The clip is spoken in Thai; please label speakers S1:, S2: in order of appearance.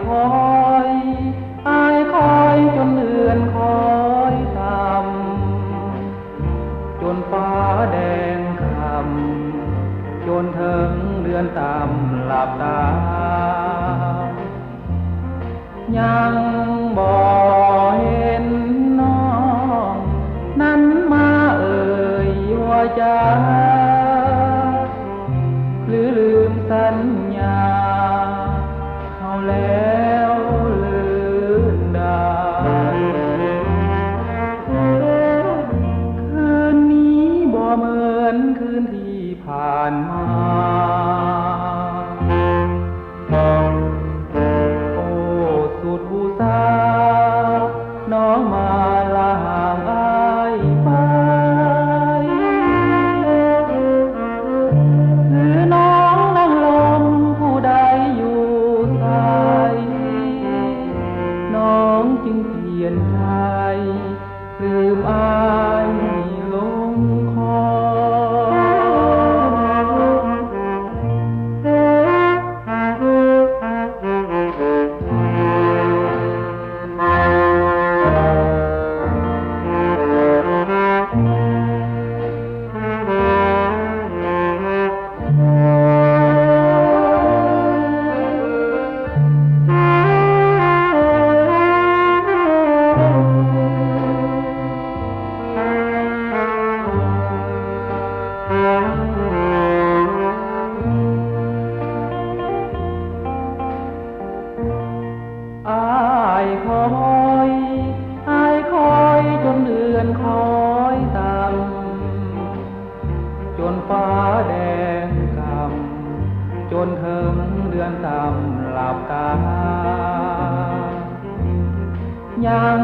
S1: คอยอายคอยจนเดือนคอยต่ำจนฟ้าแดงคำจนถึงเดือนต่ำหลับตายังบ่เห็นน้องนั้นมาเอ่ยว่าจะหรือลืมสัญญาเขาแล้วลืมได้คืนนี้บ่เหมือนคืนที่ผ่านมาโอ้สุดอุตสาห์น้องมาลาห่างอายไปหรือน้องนั่งลมผู้ใดอยู่ใสน้องจึงเปลี่ยนใจลืมอายลงคออายคอยอายคอยจนเดือนคอยต่ำจนฟ้าแดงกำจนถึงเดือนต่ำหลับตายัง